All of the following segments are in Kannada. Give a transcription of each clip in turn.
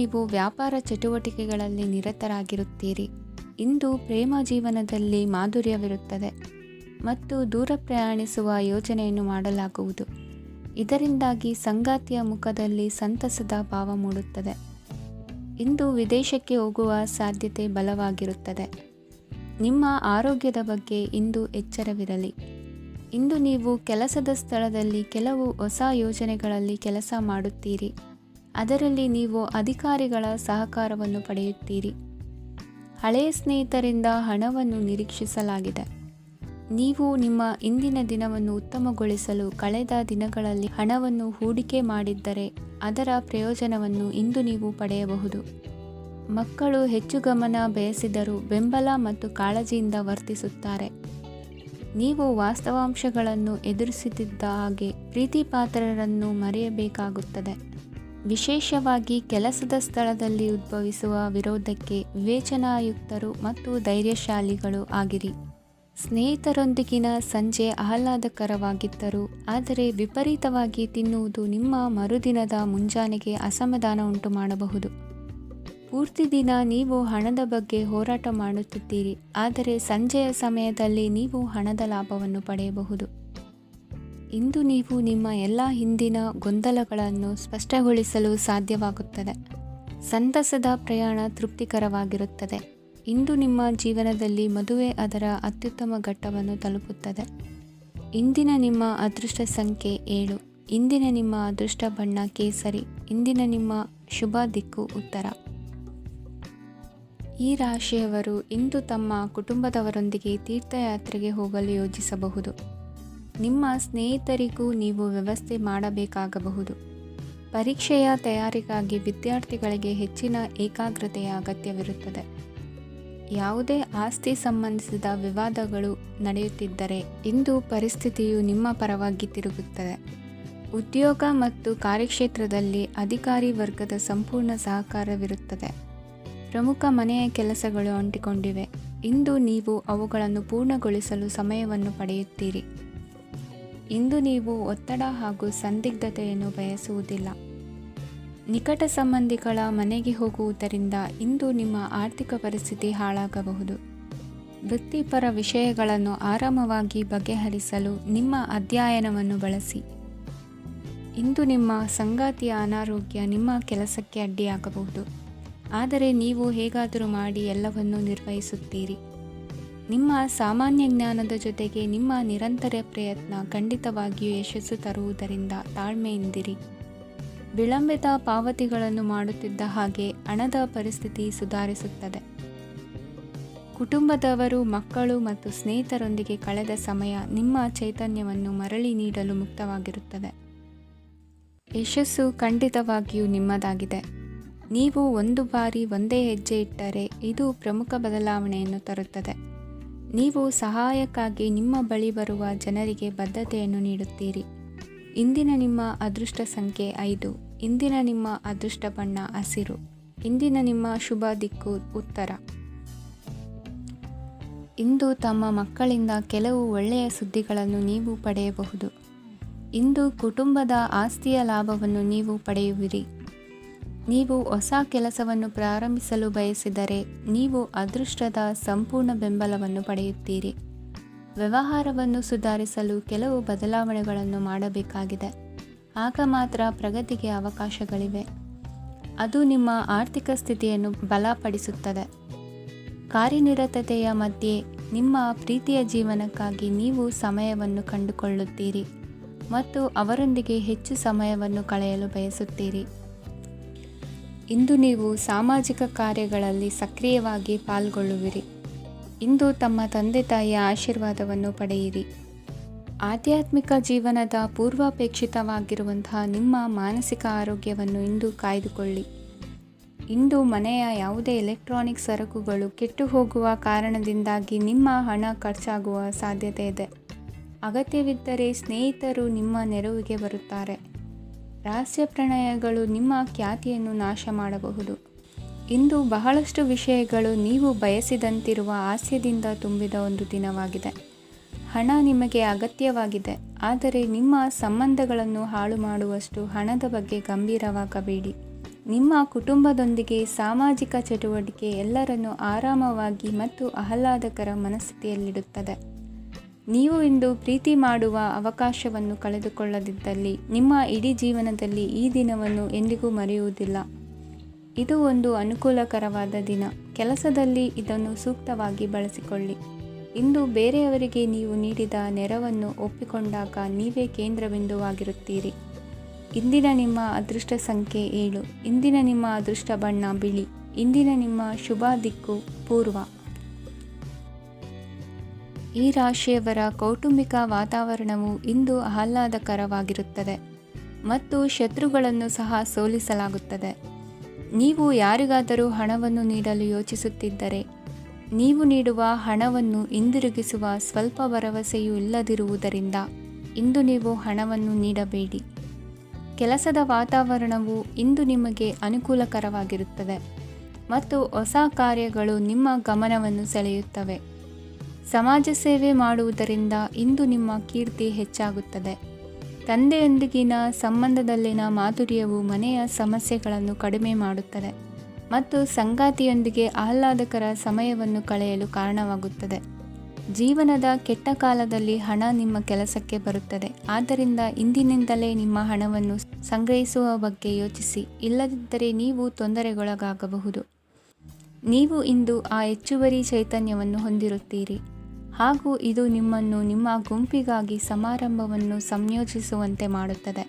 ನೀವು ವ್ಯಾಪಾರ ಚಟುವಟಿಕೆಗಳಲ್ಲಿ ನಿರತರಾಗಿರುತ್ತೀರಿ. ಇಂದು ಪ್ರೇಮ ಜೀವನದಲ್ಲಿ ಮಾಧುರ್ಯವಿರುತ್ತದೆ ಮತ್ತು ದೂರ ಪ್ರಯಾಣಿಸುವ ಯೋಜನೆಯನ್ನು ಮಾಡಲಾಗುವುದು. ಇದರಿಂದಾಗಿ ಸಂಗಾತಿಯ ಮುಖದಲ್ಲಿ ಸಂತಸದ ಭಾವ ಮೂಡುತ್ತದೆ. ಇಂದು ವಿದೇಶಕ್ಕೆ ಹೋಗುವ ಸಾಧ್ಯತೆ ಬಲವಾಗಿರುತ್ತದೆ. ನಿಮ್ಮ ಆರೋಗ್ಯದ ಬಗ್ಗೆ ಇಂದು ಎಚ್ಚರವಿರಲಿ. ಇಂದು ನೀವು ಕೆಲಸದ ಸ್ಥಳದಲ್ಲಿ ಕೆಲವು ಹೊಸ ಯೋಜನೆಗಳಲ್ಲಿ ಕೆಲಸ ಮಾಡುತ್ತೀರಿ. ಅದರಲ್ಲಿ ನೀವು ಅಧಿಕಾರಿಗಳ ಸಹಕಾರವನ್ನು ಪಡೆಯುತ್ತೀರಿ. ಹಳೆಯ ಸ್ನೇಹಿತರಿಂದ ಹಣವನ್ನು ನಿರೀಕ್ಷಿಸಲಾಗಿದೆ. ನೀವು ನಿಮ್ಮ ಇಂದಿನ ದಿನವನ್ನು ಉತ್ತಮಗೊಳಿಸಲು ಕಳೆದ ದಿನಗಳಲ್ಲಿ ಹಣವನ್ನು ಹೂಡಿಕೆ ಮಾಡಿದ್ದರೆ ಅದರ ಪ್ರಯೋಜನವನ್ನು ಇಂದು ನೀವು ಪಡೆಯಬಹುದು. ಮಕ್ಕಳು ಹೆಚ್ಚು ಗಮನ ಬಯಸಿದರೂ ಬೆಂಬಲ ಮತ್ತು ಕಾಳಜಿಯಿಂದ ವರ್ತಿಸುತ್ತಾರೆ. ನೀವು ವಾಸ್ತವಾಂಶಗಳನ್ನು ಎದುರಿಸುತ್ತಿದ್ದ ಹಾಗೆ ಪ್ರೀತಿಪಾತ್ರರನ್ನು ಮರೆಯಬೇಕಾಗುತ್ತದೆ. ವಿಶೇಷವಾಗಿ ಕೆಲಸದ ಸ್ಥಳದಲ್ಲಿ ಉದ್ಭವಿಸುವ ವಿರೋಧಕ್ಕೆ ವಿವೇಚನಾಯುಕ್ತರು ಮತ್ತು ಧೈರ್ಯಶಾಲಿಗಳು ಆಗಿರಿ. ಸ್ನೇಹಿತರೊಂದಿಗಿನ ಸಂಜೆ ಆಹ್ಲಾದಕರವಾಗಿದ್ದರೂ ಆದರೆ ವಿಪರೀತವಾಗಿ ತಿನ್ನುವುದು ನಿಮ್ಮ ಮರುದಿನದ ಮುಂಜಾನೆಗೆ ಅಸಮಾಧಾನ ಉಂಟು ಮಾಡಬಹುದು. ಪೂರ್ತಿ ದಿನ ನೀವು ಹಣದ ಬಗ್ಗೆ ಹೋರಾಟ ಮಾಡುತ್ತಿದ್ದೀರಿ, ಆದರೆ ಸಂಜೆಯ ಸಮಯದಲ್ಲಿ ನೀವು ಹಣದ ಲಾಭವನ್ನು ಪಡೆಯಬಹುದು. ಇಂದು ನೀವು ನಿಮ್ಮ ಎಲ್ಲ ಹಿಂದಿನ ಗೊಂದಲಗಳನ್ನು ಸ್ಪಷ್ಟಗೊಳಿಸಲು ಸಾಧ್ಯವಾಗುತ್ತದೆ. ಸಂತಸದ ಪ್ರಯಾಣ ತೃಪ್ತಿಕರವಾಗಿರುತ್ತದೆ. ಇಂದು ನಿಮ್ಮ ಜೀವನದಲ್ಲಿ ಮದುವೆ ಅದರ ಅತ್ಯುತ್ತಮ ಘಟ್ಟವನ್ನು ತಲುಪುತ್ತದೆ. ಇಂದಿನ ನಿಮ್ಮ ಅದೃಷ್ಟ ಸಂಖ್ಯೆ 7. ಇಂದಿನ ನಿಮ್ಮ ಅದೃಷ್ಟ ಬಣ್ಣ ಕೇಸರಿ. ಇಂದಿನ ನಿಮ್ಮ ಶುಭ ದಿಕ್ಕು ಉತ್ತರ. ಈ ರಾಶಿಯವರು ಇಂದು ತಮ್ಮ ಕುಟುಂಬದವರೊಂದಿಗೆ ತೀರ್ಥಯಾತ್ರೆಗೆ ಹೋಗಲು ಯೋಜಿಸಬಹುದು. ನಿಮ್ಮ ಸ್ನೇಹಿತರಿಗೂ ನೀವು ವ್ಯವಸ್ಥೆ ಮಾಡಬೇಕಾಗಬಹುದು. ಪರೀಕ್ಷೆಯ ತಯಾರಿಗಾಗಿ ವಿದ್ಯಾರ್ಥಿಗಳಿಗೆ ಹೆಚ್ಚಿನ ಏಕಾಗ್ರತೆಯ ಅಗತ್ಯವಿರುತ್ತದೆ. ಯಾವುದೇ ಆಸ್ತಿ ಸಂಬಂಧಿಸಿದ ವಿವಾದಗಳು ನಡೆಯುತ್ತಿದ್ದರೆ ಇಂದು ಪರಿಸ್ಥಿತಿಯು ನಿಮ್ಮ ಪರವಾಗಿ ತಿರುಗುತ್ತದೆ. ಉದ್ಯೋಗ ಮತ್ತು ಕಾರ್ಯಕ್ಷೇತ್ರದಲ್ಲಿ ಅಧಿಕಾರಿ ವರ್ಗದ ಸಂಪೂರ್ಣ ಸಹಕಾರವಿರುತ್ತದೆ. ಪ್ರಮುಖ ಮನೆಯ ಕೆಲಸಗಳು ಅಂಟಿಕೊಂಡಿವೆ. ಇಂದು ನೀವು ಅವುಗಳನ್ನು ಪೂರ್ಣಗೊಳಿಸಲು ಸಮಯವನ್ನು ಪಡೆಯುತ್ತೀರಿ. ಇಂದು ನೀವು ಒತ್ತಡ ಹಾಗೂ ಸಂದಿಗ್ಧತೆಯನ್ನು ಬಯಸುವುದಿಲ್ಲ. ನಿಕಟ ಸಂಬಂಧಿಗಳ ಮನೆಗೆ ಹೋಗುವುದರಿಂದ ಇಂದು ನಿಮ್ಮ ಆರ್ಥಿಕ ಪರಿಸ್ಥಿತಿ ಹಾಳಾಗಬಹುದು. ವೃತ್ತಿಪರ ವಿಷಯಗಳನ್ನು ಆರಾಮವಾಗಿ ಬಗೆಹರಿಸಲು ನಿಮ್ಮ ಅಧ್ಯಯನವನ್ನು ಬಳಸಿ. ಇಂದು ನಿಮ್ಮ ಸಂಗಾತಿಯ ಅನಾರೋಗ್ಯ ನಿಮ್ಮ ಕೆಲಸಕ್ಕೆ ಅಡ್ಡಿಯಾಗಬಹುದು, ಆದರೆ ನೀವು ಹೇಗಾದರೂ ಮಾಡಿ ಎಲ್ಲವನ್ನೂ ನಿರ್ವಹಿಸುತ್ತೀರಿ. ನಿಮ್ಮ ಸಾಮಾನ್ಯ ಜ್ಞಾನದ ಜೊತೆಗೆ ನಿಮ್ಮ ನಿರಂತರ ಪ್ರಯತ್ನ ಖಂಡಿತವಾಗಿಯೂ ಯಶಸ್ಸು ತರುವುದರಿಂದ ತಾಳ್ಮೆಯಿಂದಿರಿ. ವಿಳಂಬಿತ ಪಾವತಿಗಳನ್ನು ಮಾಡುತ್ತಿದ್ದ ಹಾಗೆ ಹಣದ ಪರಿಸ್ಥಿತಿ ಸುಧಾರಿಸುತ್ತದೆ. ಕುಟುಂಬದವರು, ಮಕ್ಕಳು ಮತ್ತು ಸ್ನೇಹಿತರೊಂದಿಗೆ ಕಳೆದ ಸಮಯ ನಿಮ್ಮ ಚೈತನ್ಯವನ್ನು ಮರಳಿ ನೀಡಲು ಮುಕ್ತವಾಗಿರುತ್ತದೆ. ಯಶಸ್ಸು ಖಂಡಿತವಾಗಿಯೂ ನಿಮ್ಮದಾಗಿದೆ. ನೀವು ಒಂದು ಬಾರಿ ಒಂದೇ ಹೆಜ್ಜೆ ಇಟ್ಟರೆ ಇದು ಪ್ರಮುಖ ಬದಲಾವಣೆಯನ್ನು ತರುತ್ತದೆ. ನೀವು ಸಹಾಯಕ್ಕಾಗಿ ನಿಮ್ಮ ಬಳಿ ಬರುವ ಜನರಿಗೆ ಬದ್ಧತೆಯನ್ನು ನೀಡುತ್ತೀರಿ. ಇಂದಿನ ನಿಮ್ಮ ಅದೃಷ್ಟ ಸಂಖ್ಯೆ 5. ಇಂದಿನ ನಿಮ್ಮ ಅದೃಷ್ಟ ಬಣ್ಣ ಹಸಿರು. ಇಂದಿನ ನಿಮ್ಮ ಶುಭ ದಿಕ್ಕು ಉತ್ತರ. ಇಂದು ತಮ್ಮ ಮಕ್ಕಳಿಂದ ಕೆಲವು ಒಳ್ಳೆಯ ಸುದ್ದಿಗಳನ್ನು ನೀವು ಪಡೆಯಬಹುದು. ಇಂದು ಕುಟುಂಬದ ಆಸ್ತಿಯ ಲಾಭವನ್ನು ನೀವು ಪಡೆಯುವಿರಿ. ನೀವು ಹೊಸ ಕೆಲಸವನ್ನು ಪ್ರಾರಂಭಿಸಲು ಬಯಸಿದರೆ ನೀವು ಅದೃಷ್ಟದ ಸಂಪೂರ್ಣ ಬೆಂಬಲವನ್ನು ಪಡೆಯುತ್ತೀರಿ. ವ್ಯವಹಾರವನ್ನು ಸುಧಾರಿಸಲು ಕೆಲವು ಬದಲಾವಣೆಗಳನ್ನು ಮಾಡಬೇಕಾಗಿದೆ. ಆಗ ಮಾತ್ರ ಪ್ರಗತಿಗೆ ಅವಕಾಶಗಳಿವೆ. ಅದು ನಿಮ್ಮ ಆರ್ಥಿಕ ಸ್ಥಿತಿಯನ್ನು ಬಲಪಡಿಸುತ್ತದೆ. ಕಾರ್ಯನಿರತತೆಯ ಮಧ್ಯೆ ನಿಮ್ಮ ಪ್ರೀತಿಯ ಜೀವನಕ್ಕಾಗಿ ನೀವು ಸಮಯವನ್ನು ಕಂಡುಕೊಳ್ಳುತ್ತೀರಿ ಮತ್ತು ಅವರೊಂದಿಗೆ ಹೆಚ್ಚು ಸಮಯವನ್ನು ಕಳೆಯಲು ಬಯಸುತ್ತೀರಿ. ಇಂದು ನೀವು ಸಾಮಾಜಿಕ ಕಾರ್ಯಗಳಲ್ಲಿ ಸಕ್ರಿಯವಾಗಿ ಪಾಲ್ಗೊಳ್ಳುವಿರಿ. ಇಂದು ತಮ್ಮ ತಂದೆ ತಾಯಿಯ ಆಶೀರ್ವಾದವನ್ನು ಪಡೆಯಿರಿ. ಆಧ್ಯಾತ್ಮಿಕ ಜೀವನದ ಪೂರ್ವಾಪೇಕ್ಷಿತವಾಗಿರುವಂತಹ ನಿಮ್ಮ ಮಾನಸಿಕ ಆರೋಗ್ಯವನ್ನು ಇಂದು ಕಾಯ್ದುಕೊಳ್ಳಿ. ಇಂದು ಮನೆಯ ಯಾವುದೇ ಎಲೆಕ್ಟ್ರಾನಿಕ್ ಸರಕುಗಳು ಕೆಟ್ಟು ಹೋಗುವ ಕಾರಣದಿಂದಾಗಿ ನಿಮ್ಮ ಹಣ ಖರ್ಚಾಗುವ ಸಾಧ್ಯತೆ ಇದೆ. ಅಗತ್ಯವಿದ್ದರೆ ಸ್ನೇಹಿತರು ನಿಮ್ಮ ನೆರವಿಗೆ ಬರುತ್ತಾರೆ. ರಹಸ್ಯ ಪ್ರಣಯಗಳು ನಿಮ್ಮ ಖ್ಯಾತಿಯನ್ನು ನಾಶ ಮಾಡಬಹುದು. ಇಂದು ಬಹಳಷ್ಟು ವಿಷಯಗಳು ನೀವು ಬಯಸಿದಂತಿರುವ ಹಾಸ್ಯದಿಂದ ತುಂಬಿದ ಒಂದು ದಿನವಾಗಿದೆ. ಹಣ ನಿಮಗೆ ಅಗತ್ಯವಾಗಿದೆ, ಆದರೆ ನಿಮ್ಮ ಸಂಬಂಧಗಳನ್ನು ಹಾಳು ಮಾಡುವಷ್ಟು ಹಣದ ಬಗ್ಗೆ ಗಂಭೀರವಾಗಬೇಡಿ. ನಿಮ್ಮ ಕುಟುಂಬದೊಂದಿಗೆ ಸಾಮಾಜಿಕ ಚಟುವಟಿಕೆ ಎಲ್ಲರನ್ನು ಆರಾಮವಾಗಿ ಮತ್ತು ಆಹ್ಲಾದಕರ ಮನಸ್ಥಿತಿಯಲ್ಲಿಡುತ್ತದೆ. ನೀವು ಇಂದು ಪ್ರೀತಿ ಮಾಡುವ ಅವಕಾಶವನ್ನು ಕಳೆದುಕೊಳ್ಳದಿದ್ದಲ್ಲಿ ನಿಮ್ಮ ಇಡೀ ಜೀವನದಲ್ಲಿ ಈ ದಿನವನ್ನು ಎಂದಿಗೂ ಮರೆಯುವುದಿಲ್ಲ. ಇದು ಒಂದು ಅನುಕೂಲಕರವಾದ ದಿನ. ಕೆಲಸದಲ್ಲಿ ಇದನ್ನು ಸೂಕ್ತವಾಗಿ ಬಳಸಿಕೊಳ್ಳಿ. ಇಂದು ಬೇರೆಯವರಿಗೆ ನೀವು ನೀಡಿದ ನೆರವನ್ನು ಒಪ್ಪಿಕೊಂಡಾಗ ನೀವೇ ಕೇಂದ್ರಬಿಂದುವಾಗಿರುತ್ತೀರಿ. ಇಂದಿನ ನಿಮ್ಮ ಅದೃಷ್ಟ ಸಂಖ್ಯೆ 7. ಇಂದಿನ ನಿಮ್ಮ ಅದೃಷ್ಟ ಬಣ್ಣ ಬಿಳಿ. ಇಂದಿನ ನಿಮ್ಮ ಶುಭ ದಿಕ್ಕು ಪೂರ್ವ. ಈ ರಾಶಿಯವರ ಕೌಟುಂಬಿಕ ವಾತಾವರಣವು ಇಂದು ಆಹ್ಲಾದಕರವಾಗಿರುತ್ತದೆ ಮತ್ತು ಶತ್ರುಗಳನ್ನು ಸಹ ಸೋಲಿಸಲಾಗುತ್ತದೆ. ನೀವು ಯಾರಿಗಾದರೂ ಹಣವನ್ನು ನೀಡಲು ಯೋಚಿಸುತ್ತಿದ್ದರೆ, ನೀವು ನೀಡುವ ಹಣವನ್ನು ಹಿಂದಿರುಗಿಸುವ ಸ್ವಲ್ಪ ಭರವಸೆಯೂ ಇಲ್ಲದಿರುವುದರಿಂದ ಇಂದು ನೀವು ಹಣವನ್ನು ನೀಡಬೇಡಿ. ಕೆಲಸದ ವಾತಾವರಣವು ಇಂದು ನಿಮಗೆ ಅನುಕೂಲಕರವಾಗಿರುತ್ತದೆ ಮತ್ತು ಹೊಸ ಕಾರ್ಯಗಳು ನಿಮ್ಮ ಗಮನವನ್ನು ಸೆಳೆಯುತ್ತವೆ. ಸಮಾಜ ಸೇವೆ ಮಾಡುವುದರಿಂದ ಇಂದು ನಿಮ್ಮ ಕೀರ್ತಿ ಹೆಚ್ಚಾಗುತ್ತದೆ. ತಂದೆಯೊಂದಿಗಿನ ಸಂಬಂಧದಲ್ಲಿನ ಮಾಧುರ್ಯವು ಮನೆಯ ಸಮಸ್ಯೆಗಳನ್ನು ಕಡಿಮೆ ಮಾಡುತ್ತದೆ ಮತ್ತು ಸಂಗಾತಿಯೊಂದಿಗೆ ಆಹ್ಲಾದಕರ ಸಮಯವನ್ನು ಕಳೆಯಲು ಕಾರಣವಾಗುತ್ತದೆ. ಜೀವನದ ಕೆಟ್ಟ ಕಾಲದಲ್ಲಿ ಹಣ ನಿಮ್ಮ ಕೆಲಸಕ್ಕೆ ಬರುತ್ತದೆ. ಆದ್ದರಿಂದ ಇಂದಿನಿಂದಲೇ ನಿಮ್ಮ ಹಣವನ್ನು ಸಂಗ್ರಹಿಸುವ ಬಗ್ಗೆ ಯೋಚಿಸಿ, ಇಲ್ಲದಿದ್ದರೆ ನೀವು ತೊಂದರೆಗೊಳಗಾಗಬಹುದು. ನೀವು ಇಂದು ಆ ಹೆಚ್ಚುವರಿ ಚೈತನ್ಯವನ್ನು ಹೊಂದಿರುತ್ತೀರಿ ಹಾಗೂ ಇದು ನಿಮ್ಮನ್ನು ನಿಮ್ಮ ಗುಂಪಿಗಾಗಿ ಸಮಾರಂಭವನ್ನು ಸಂಯೋಜಿಸುವಂತೆ ಮಾಡುತ್ತದೆ.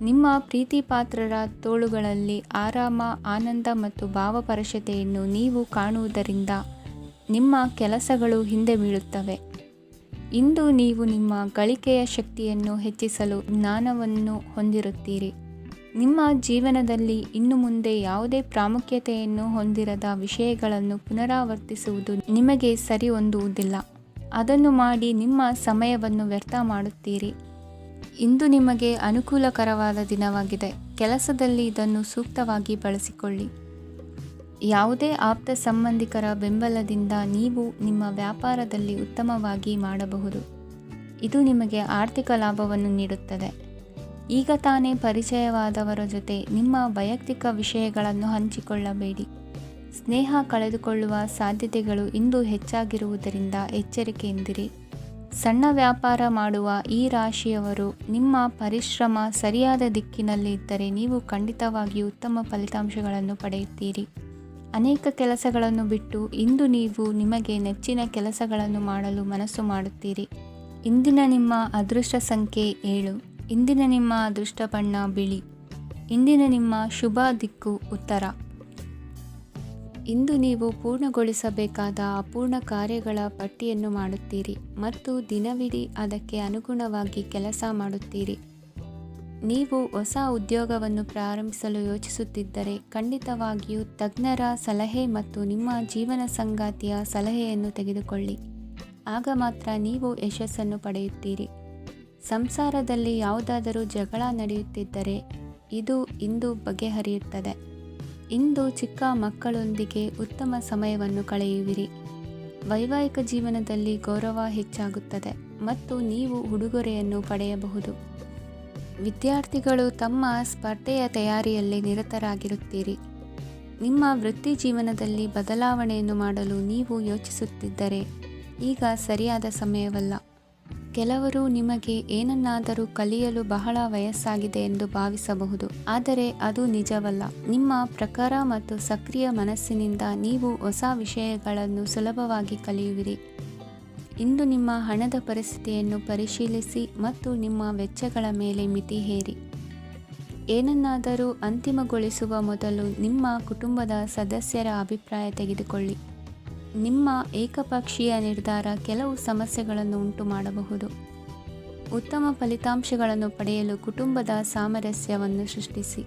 ನಿಮ್ಮ ಪ್ರೀತಿಪಾತ್ರರ ತೋಳುಗಳಲ್ಲಿ ಆರಾಮ, ಆನಂದ ಮತ್ತು ಭಾವಪರಶತೆಯನ್ನು ನೀವು ಕಾಣುವುದರಿಂದ ನಿಮ್ಮ ಕೆಲಸಗಳು ಹಿಂದೆ ಬೀಳುತ್ತವೆ. ಇಂದು ನೀವು ನಿಮ್ಮ ಗಳಿಕೆಯ ಶಕ್ತಿಯನ್ನು ಹೆಚ್ಚಿಸಲು ಜ್ಞಾನವನ್ನು ಹೊಂದಿರುತ್ತೀರಿ. ನಿಮ್ಮ ಜೀವನದಲ್ಲಿ ಇನ್ನು ಮುಂದೆ ಯಾವುದೇ ಪ್ರಾಮುಖ್ಯತೆಯನ್ನು ಹೊಂದಿರದ ವಿಷಯಗಳನ್ನು ಪುನರಾವರ್ತಿಸುವುದು ನಿಮಗೆ ಸರಿ ಹೊಂದುವುದಿಲ್ಲ. ಅದನ್ನು ಮಾಡಿ ನಿಮ್ಮ ಸಮಯವನ್ನು ವ್ಯರ್ಥ ಮಾಡುತ್ತೀರಿ. ಇಂದು ನಿಮಗೆ ಅನುಕೂಲಕರವಾದ ದಿನವಾಗಿದೆ. ಕೆಲಸದಲ್ಲಿ ಇದನ್ನು ಸೂಕ್ತವಾಗಿ ಬಳಸಿಕೊಳ್ಳಿ. ಯಾವುದೇ ಆಪ್ತ ಸಂಬಂಧಿಕರ ಬೆಂಬಲದಿಂದ ನೀವು ನಿಮ್ಮ ವ್ಯಾಪಾರದಲ್ಲಿ ಉತ್ತಮವಾಗಿ ಮಾಡಬಹುದು. ಇದು ನಿಮಗೆ ಆರ್ಥಿಕ ಲಾಭವನ್ನು ನೀಡುತ್ತದೆ. ಈಗ ತಾನೇ ಪರಿಚಯವಾದವರ ಜೊತೆ ನಿಮ್ಮ ವೈಯಕ್ತಿಕ ವಿಷಯಗಳನ್ನು ಹಂಚಿಕೊಳ್ಳಬೇಡಿ. ಸ್ನೇಹ ಕಳೆದುಕೊಳ್ಳುವ ಸಾಧ್ಯತೆಗಳು ಇಂದು ಹೆಚ್ಚಾಗಿರುವುದರಿಂದ ಎಚ್ಚರಿಕೆಯಿಂದಿರಿ. ಸಣ್ಣ ವ್ಯಾಪಾರ ಮಾಡುವ ಈ ರಾಶಿಯವರು ನಿಮ್ಮ ಪರಿಶ್ರಮ ಸರಿಯಾದ ದಿಕ್ಕಿನಲ್ಲಿ ಇದ್ದರೆ ನೀವು ಖಂಡಿತವಾಗಿಯೂ ಉತ್ತಮ ಫಲಿತಾಂಶಗಳನ್ನು ಪಡೆಯುತ್ತೀರಿ. ಅನೇಕ ಕೆಲಸಗಳನ್ನು ಬಿಟ್ಟು ಇಂದು ನೀವು ನಿಮಗೆ ನೆಚ್ಚಿನ ಕೆಲಸಗಳನ್ನು ಮಾಡಲು ಮನಸ್ಸು ಮಾಡುತ್ತೀರಿ. ಇಂದಿನ ನಿಮ್ಮ ಅದೃಷ್ಟ ಸಂಖ್ಯೆ 7. ಇಂದಿನ ನಿಮ್ಮ ಅದೃಷ್ಟ ಬಣ್ಣ ಬಿಳಿ. ಇಂದಿನ ನಿಮ್ಮ ಶುಭ ದಿಕ್ಕು ಉತ್ತರ. ಇಂದು ನೀವು ಪೂರ್ಣಗೊಳಿಸಬೇಕಾದ ಅಪೂರ್ಣ ಕಾರ್ಯಗಳ ಪಟ್ಟಿಯನ್ನು ಮಾಡುತ್ತೀರಿ ಮತ್ತು ದಿನವಿಡೀ ಅದಕ್ಕೆ ಅನುಗುಣವಾಗಿ ಕೆಲಸ ಮಾಡುತ್ತೀರಿ. ನೀವು ಹೊಸ ಉದ್ಯೋಗವನ್ನು ಪ್ರಾರಂಭಿಸಲು ಯೋಚಿಸುತ್ತಿದ್ದರೆ ಖಂಡಿತವಾಗಿಯೂ ತಜ್ಞರ ಸಲಹೆ ಮತ್ತು ನಿಮ್ಮ ಜೀವನ ಸಂಗಾತಿಯ ಸಲಹೆಯನ್ನು ತೆಗೆದುಕೊಳ್ಳಿ. ಆಗ ಮಾತ್ರ ನೀವು ಯಶಸ್ಸನ್ನು ಪಡೆಯುತ್ತೀರಿ. ಸಂಸಾರದಲ್ಲಿ ಯಾವುದಾದರೂ ಜಗಳ ನಡೆಯುತ್ತಿದ್ದರೆ ಇದು ಇಂದು ಬಗೆಹರಿಯುತ್ತದೆ. ಇಂದು ಚಿಕ್ಕ ಮಕ್ಕಳೊಂದಿಗೆ ಉತ್ತಮ ಸಮಯವನ್ನು ಕಳೆಯುವಿರಿ. ವೈವಾಹಿಕ ಜೀವನದಲ್ಲಿ ಗೌರವ ಹೆಚ್ಚಾಗುತ್ತದೆ ಮತ್ತು ನೀವು ಉಡುಗೊರೆಯನ್ನು ಪಡೆಯಬಹುದು. ವಿದ್ಯಾರ್ಥಿಗಳು ತಮ್ಮ ಸ್ಪರ್ಧೆಯ ತಯಾರಿಯಲ್ಲಿ ನಿರತರಾಗಿರುತ್ತೀರಿ. ನಿಮ್ಮ ವೃತ್ತಿ ಜೀವನದಲ್ಲಿ ಬದಲಾವಣೆಯನ್ನು ಮಾಡಲು ನೀವು ಯೋಚಿಸುತ್ತಿದ್ದರೆ ಈಗ ಸರಿಯಾದ ಸಮಯವಲ್ಲ. ಕೆಲವರು ನಿಮಗೆ ಏನನ್ನಾದರೂ ಕಲಿಯಲು ಬಹಳ ವಯಸ್ಸಾಗಿದೆ ಎಂದು ಭಾವಿಸಬಹುದು, ಆದರೆ ಅದು ನಿಜವಲ್ಲ. ನಿಮ್ಮ ಪ್ರಖರ ಮತ್ತು ಸಕ್ರಿಯ ಮನಸ್ಸಿನಿಂದ ನೀವು ಹೊಸ ವಿಷಯಗಳನ್ನು ಸುಲಭವಾಗಿ ಕಲಿಯುವಿರಿ. ಇಂದು ನಿಮ್ಮ ಹಣದ ಪರಿಸ್ಥಿತಿಯನ್ನು ಪರಿಶೀಲಿಸಿ ಮತ್ತು ನಿಮ್ಮ ವೆಚ್ಚಗಳ ಮೇಲೆ ಮಿತಿ ಹೇರಿ. ಏನನ್ನಾದರೂ ಅಂತಿಮಗೊಳಿಸುವ ಮೊದಲು ನಿಮ್ಮ ಕುಟುಂಬದ ಸದಸ್ಯರ ಅಭಿಪ್ರಾಯ ತೆಗೆದುಕೊಳ್ಳಿ. ನಿಮ್ಮ ಏಕಪಕ್ಷೀಯ ನಿರ್ಧಾರ ಕೆಲವು ಸಮಸ್ಯೆಗಳನ್ನು ಉಂಟು ಮಾಡಬಹುದು. ಉತ್ತಮ ಫಲಿತಾಂಶಗಳನ್ನು ಪಡೆಯಲು ಕುಟುಂಬದ ಸಾಮರಸ್ಯವನ್ನು ಸೃಷ್ಟಿಸಿ.